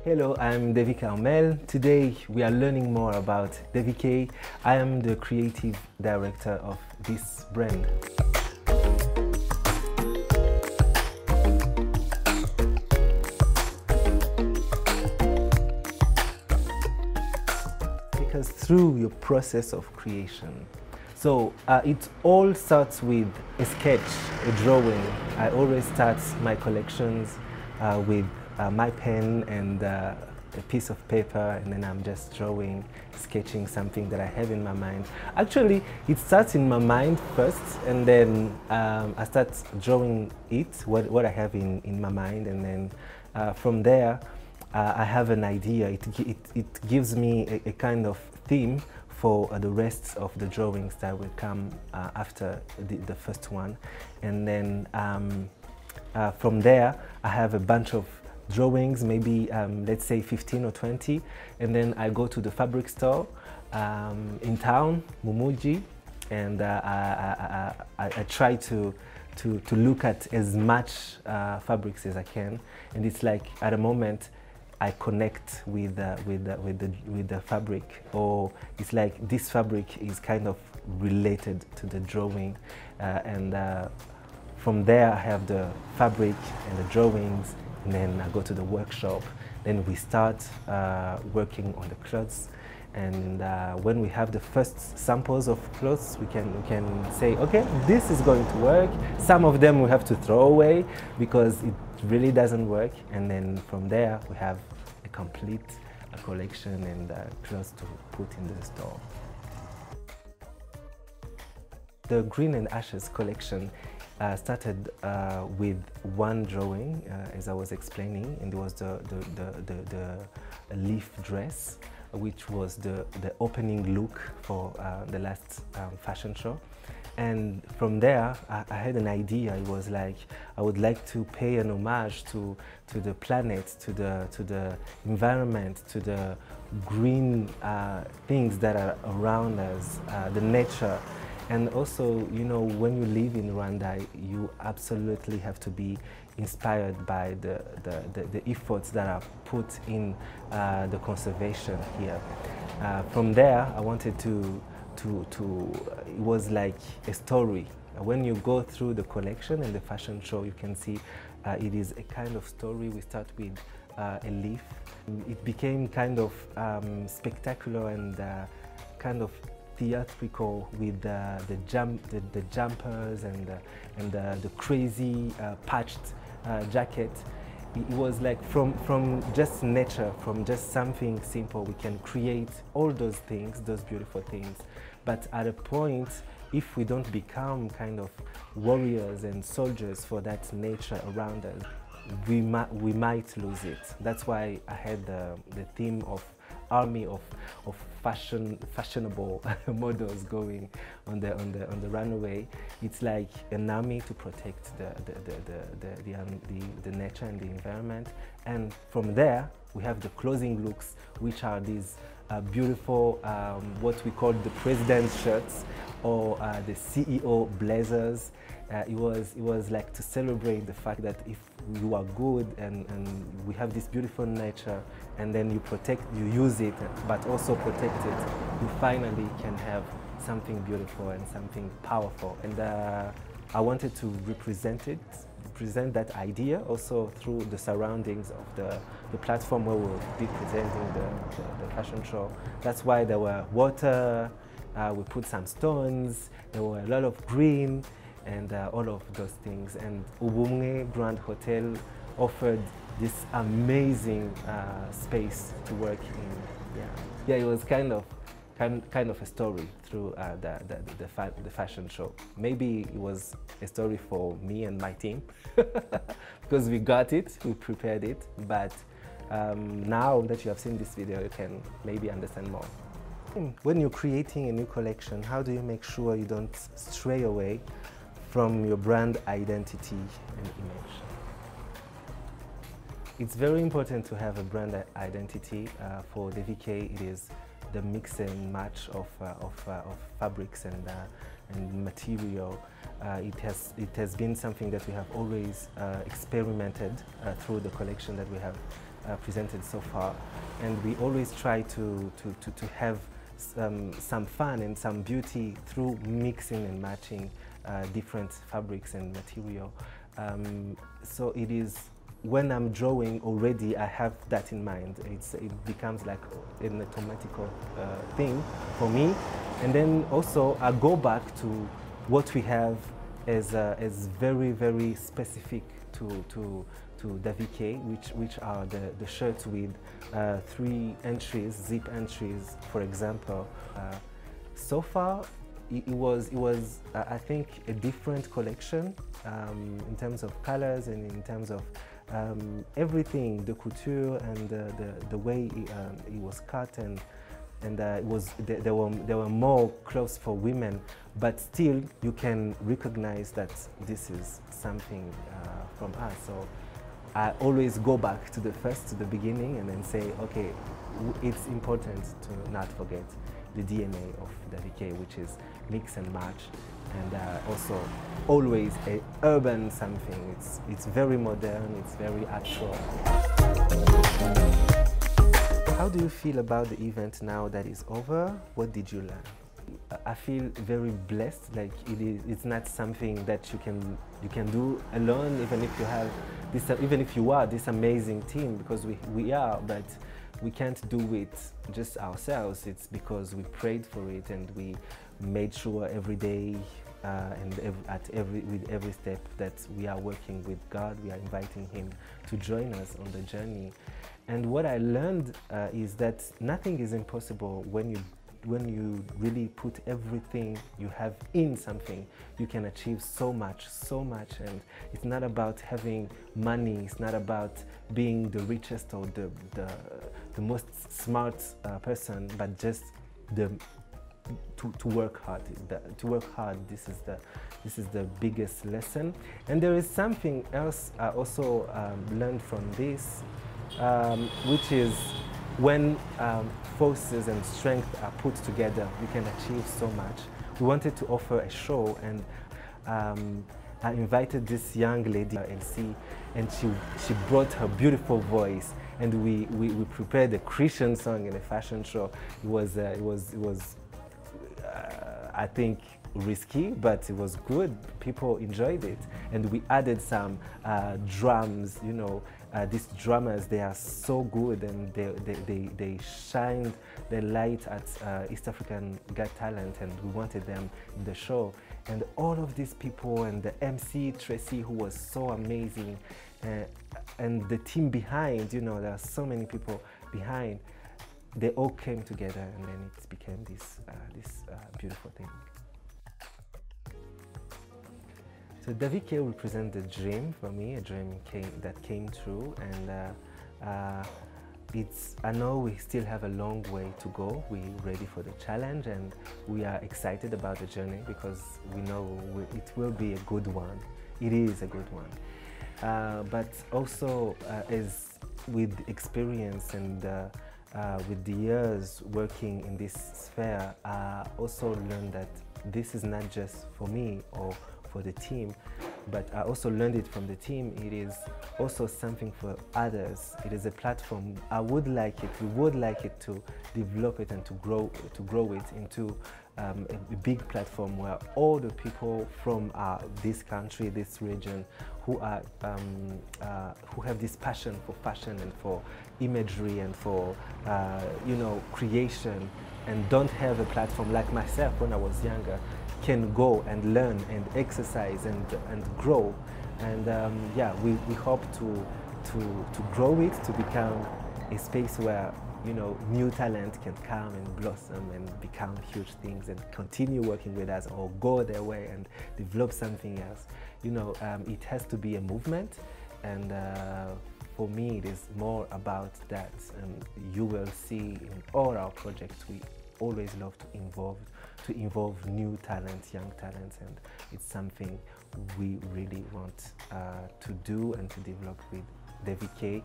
Hello, I'm Davy-Carmel. Today we are learning more about DavyK. I am the creative director of this brand. Take us through your process of creation. So it all starts with a sketch, a drawing. I always start my collections with my pen and a piece of paper, and then I'm just drawing, sketching something that I have in my mind. Actually, it starts in my mind first, and then I start drawing what I have in my mind, and then from there I have an idea. It gives me a kind of theme for the rest of the drawings that will come after the first one. And then from there I have a bunch of drawings, maybe let's say 15 or 20, and then I go to the fabric store in town, Mumuji, and I try to look at as much fabrics as I can. And it's like at a moment I connect with the fabric, or it's like this fabric is kind of related to the drawing, and from there I have the fabric and the drawings. And then I go to the workshop, then we start working on the clothes, and when we have the first samples of clothes, we can say, okay, this is going to work. Some of them we have to throw away because it really doesn't work, and then from there we have a complete collection and clothes to put in the store. The Green and Ashes collection started with one drawing, as I was explaining, and it was the leaf dress, which was the opening look for the last fashion show. And from there, I had an idea. It was like I would like to pay an homage to the planet, to the environment, to the green things that are around us, the nature. And also, you know, when you live in Rwanda, you absolutely have to be inspired by the efforts that are put in the conservation here. From there, I wanted it was like a story. When you go through the collection and the fashion show, you can see it is a kind of story. We start with a leaf. It became kind of spectacular and kind of theatrical with the jumpers and the crazy patched jacket. It was like from just nature, from just something simple, we can create all those things, those beautiful things. But at a point, if we don't become kind of warriors and soldiers for that nature around us, we might lose it. That's why I had the theme of army of fashionable models going on the runway. It's like an army to protect the nature and the environment. And from there we have the clothing looks, which are these beautiful what we call the president's shirts, or the CEO blazers. It was like to celebrate the fact that if you are good and we have this beautiful nature, and then you use it, but also protect it, you finally can have something beautiful and something powerful. And I wanted to represent that idea also through the surroundings of the platform where we'll be presenting the fashion show. That's why there were water, we put some stones, there were a lot of green, and all of those things. And Ubumwe Grand Hotel offered this amazing space to work in. Yeah, it was kind of a story through the fashion show. Maybe it was a story for me and my team because we got it, we prepared it. But now that you have seen this video, you can maybe understand more. When you're creating a new collection, how do you make sure you don't stray away from your brand identity and image? It's very important to have a brand identity. For DavyK, it is the mix and match of fabrics and material. It has been something that we have always experimented through the collection that we have presented so far, and we always try to have some fun and some beauty through mixing and matching different fabrics and material. So it is, when I'm drawing already, I have that in mind. It becomes like an automatical thing for me. And then also I go back to what we have as very, very specific to DavyK, which are the shirts with 3 entries, zip entries, for example. So far, it was I think a different collection in terms of colors and in terms of everything, the couture and the way it was cut, and there were more clothes for women, but still you can recognize that this is something from us. So I always go back to the beginning, and then say, okay, it's important to not forget the DNA of DavyK, which is mix and match, and also always a urban something. It's very modern, it's very actual. How do you feel about the event now that is over? What did you learn? I feel very blessed. Like it's not something that you can do alone, even if you have this, even if you are this amazing team, because we are, but we can't do it just ourselves. It's because we prayed for it, and we made sure every day and with every step that we are working with God. We are inviting Him to join us on the journey. And what I learned is that nothing is impossible when you really put everything you have in something. You can achieve so much, and it's not about having money, it's not about being the richest or the most smart person, but just to work hard. To work hard, this is the biggest lesson. And there is something else I also learned from this, which is when forces and strength are put together, we can achieve so much. We wanted to offer a show, and I invited this young lady, LC, and she brought her beautiful voice, and we prepared a Christian song in a fashion show. It was I think risky, but it was good. People enjoyed it, and we added some drums. You know, these drummers, they are so good, and they shined their light at East African Got Talent, and we wanted them in the show. And all of these people, and the MC Tracy, who was so amazing, and the team behind, you know, there are so many people behind. They all came together, and then it became this beautiful thing. So DavyK represents the dream for me, a dream that came true, and I know we still have a long way to go. We're ready for the challenge, and we are excited about the journey, because we know it will be a good one. It is a good one. But also, as with experience and with the years working in this sphere, I also learned that this is not just for me or for the team, but I also learned it from the team. It is also something for others. It is a platform. We would like it to develop it and to grow it into a big platform where all the people from this country, this region, who have this passion for fashion and for imagery and for you know, creation, and don't have a platform like myself when I was younger, can go and learn and exercise and grow. And yeah, we hope to grow it to become a space where, you know, new talent can come and blossom and become huge things and continue working with us, or go their way and develop something else. You know, it has to be a movement, and for me it is more about that. And you will see in all our projects, we always love to involve new talents, young talents, and it's something we really want to do and to develop with DavyK,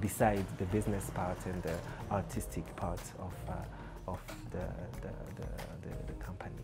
besides the business part and the artistic part of the company.